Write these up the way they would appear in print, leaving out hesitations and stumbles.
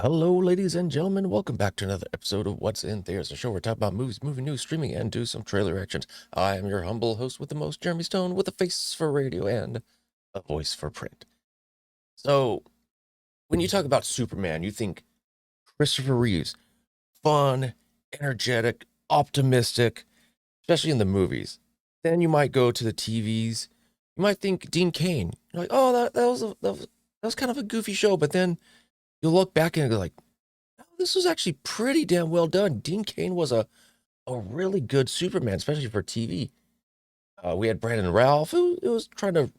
Hello, ladies and gentlemen. Welcome back to another episode of What's in Theaters, a show where we talk about movies, movie news, streaming, and do some trailer reactions. I am your humble host with the most, Jeremy Stone, with a face for radio and a voice for print. So, when you talk about Superman, you think Christopher Reeves, fun, energetic, optimistic, especially in the movies. Then you might go to the TVs. You might think Dean Cain. You're like, oh, that was kind of a goofy show, but then you'll look back and go like, "Oh, this was actually pretty damn well done." Dean Cain was a really good Superman, especially for TV. We had Brandon Ralph, who was trying to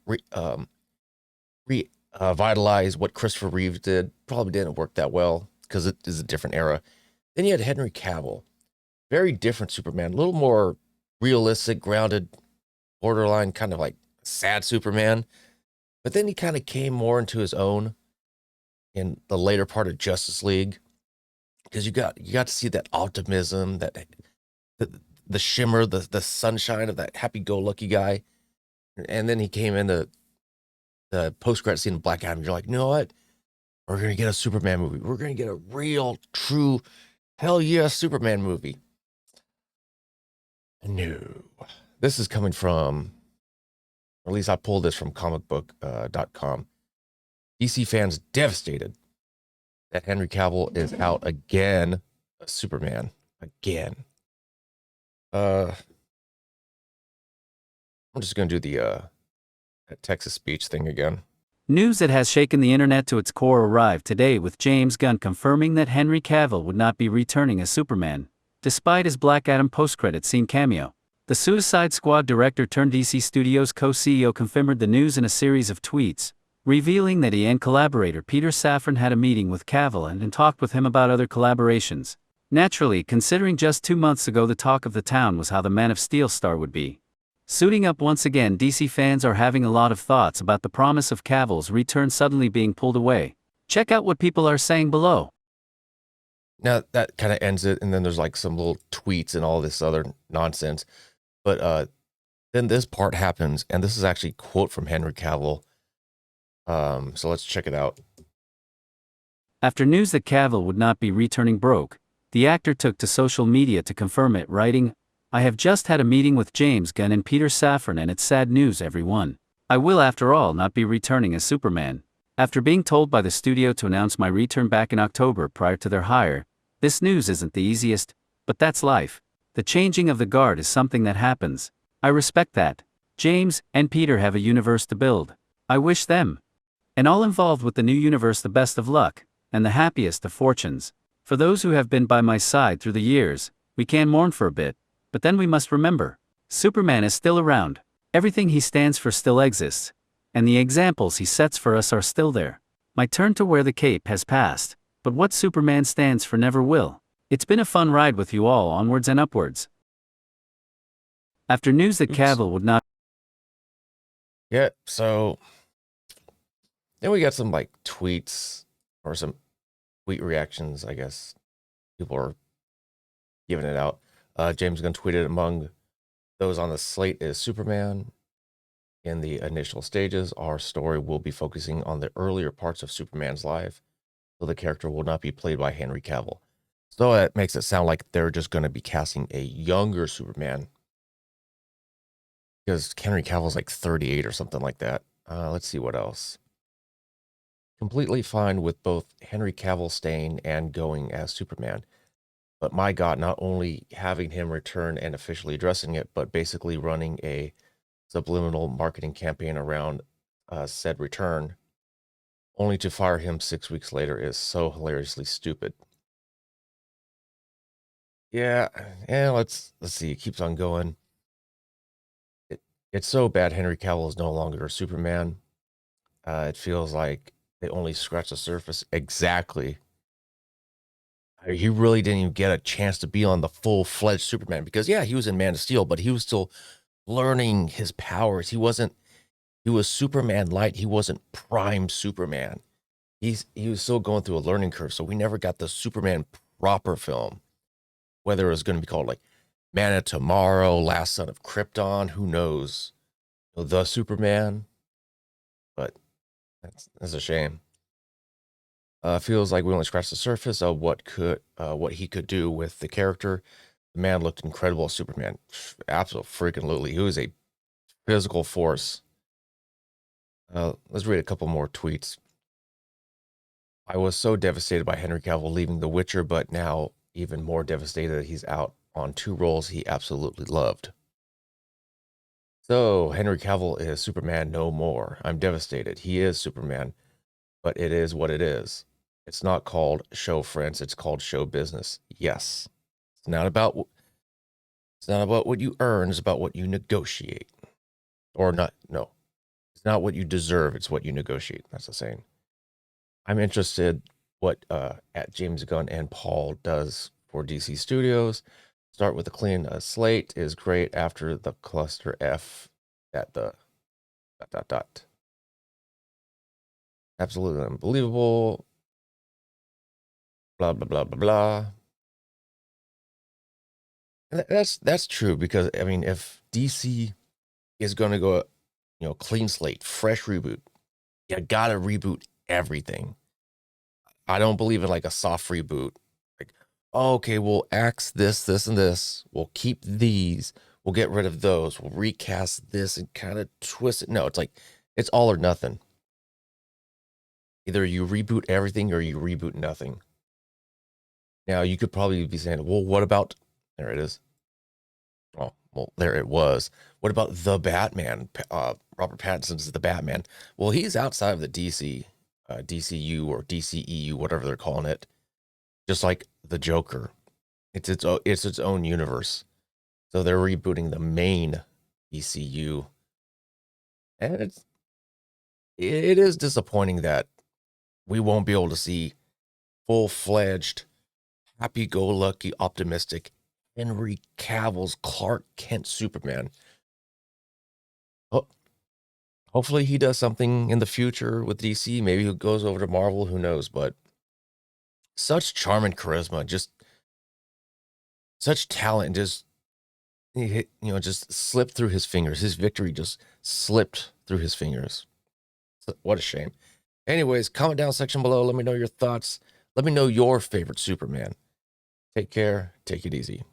revitalize what Christopher Reeves did. Probably didn't work that well because it is a different era. Then you had Henry Cavill, very different Superman, a little more realistic, grounded, borderline kind of like sad Superman. But then he kind of came more into his own in the later part of Justice League because you got to see that optimism, that the shimmer, the sunshine of that happy-go-lucky guy. And then he came into the post-credit scene of Black Adam. You're like, you know what? We're gonna get a Superman movie. We're gonna get a real, true, hell yeah Superman movie. No, this is coming from, or at least I pulled this from comicbook.com. DC fans devastated that Henry Cavill is out again as Superman. Again. I'm just going to do the Texas speech thing again. News that has shaken the internet to its core arrived today with James Gunn confirming that Henry Cavill would not be returning as Superman, despite his Black Adam post-credit scene cameo. The Suicide Squad director turned DC Studios co-CEO confirmed the news in a series of tweets, revealing that he and collaborator Peter Safran had a meeting with Cavill and talked with him about other collaborations. Naturally, considering just 2 months ago the talk of the town was how the Man of Steel star would be suiting up once again, DC fans are having a lot of thoughts about the promise of Cavill's return suddenly being pulled away. Check out what people are saying below. Now, that kind of ends it, and then there's like some little tweets and all this other nonsense. But then this part happens, and this is actually a quote from Henry Cavill. So let's check it out. After news that Cavill would not be returning broke, the actor took to social media to confirm it, writing, "I have just had a meeting with James Gunn and Peter Safran, and it's sad news, everyone. I will, after all, not be returning as Superman. After being told by the studio to announce my return back in October prior to their hire, this news isn't the easiest, but that's life. The changing of the guard is something that happens. I respect that. James and Peter have a universe to build. I wish them and all involved with the new universe the best of luck, and the happiest of fortunes. For those who have been by my side through the years, we can mourn for a bit, but then we must remember, Superman is still around. Everything he stands for still exists, and the examples he sets for us are still there. My turn to wear the cape has passed, but what Superman stands for never will. It's been a fun ride with you all onwards and upwards." After news that Cavill would not... Yeah, so then we got some like tweets or some tweet reactions, I guess. People are giving it out. James Gunn tweeted, "Among those on the slate is Superman. In the initial stages, our story will be focusing on the earlier parts of Superman's life, so the character will not be played by Henry Cavill." So that makes it sound like they're just going to be casting a younger Superman, because Henry Cavill's like 38 or something like that. Let's see what else. Completely fine with both Henry Cavill staying and going as Superman. But my God, not only having him return and officially addressing it, but basically running a subliminal marketing campaign around said return, only to fire him 6 weeks later, is so hilariously stupid. Yeah, and let's see. It keeps on going. It's so bad Henry Cavill is no longer a Superman. It feels like they only scratched the surface. Exactly. He really didn't even get a chance to be on the full-fledged Superman, because yeah, he was in Man of Steel, but he was still learning his powers. He was Superman light. He wasn't prime Superman. He was still going through a learning curve. So we never got the Superman proper film, whether it was going to be called like Man of Tomorrow, Last Son of Krypton, who knows, the Superman. But that's a shame. Feels like we only scratched the surface of what he could do with the character. The man looked incredible as Superman. Absolutely freaking. He was a physical force. Let's read a couple more tweets. I was so devastated by Henry Cavill leaving The Witcher, but now even more devastated that he's out on 2 roles he absolutely loved. So, Henry Cavill is Superman no more. I'm devastated. He is Superman, but it is what it is. It's not called show friends, it's called show business. Yes. It's not about what you earn, it's about what you negotiate. Or not, no. It's not what you deserve, it's what you negotiate. That's the saying. I'm interested what at James Gunn and Paul does for DC Studios. Start with a clean slate is great after the cluster F at the ... Absolutely unbelievable. Blah blah blah blah blah. And that's true because I mean, if DC is going to go, clean slate, fresh reboot, you gotta reboot everything. I don't believe in like a soft reboot. Like, oh, okay, we'll axe this, this, and this. We'll keep these. We'll get rid of those. We'll recast this and kind of twist it. No, it's like it's all or nothing. Either you reboot everything or you reboot nothing. Now you could probably be saying, well, what about, there it is. Oh, well, there it was. What about the Batman? Robert Pattinson's the Batman. Well, he's outside of the DCU or DCEU, whatever they're calling it. Just like the Joker, it's its own universe. So they're rebooting the main DCU, and it is disappointing that we won't be able to see full-fledged, happy-go-lucky, optimistic Henry Cavill's Clark Kent Superman. Oh, hopefully he does something in the future with DC. Maybe he goes over to Marvel. Who knows? But such charm and charisma, just such talent, just just slipped through his fingers. His victory just slipped through his fingers. What a shame. Anyways, comment down section below. Let me know your thoughts. Let me know your favorite Superman. Take care. Take it easy.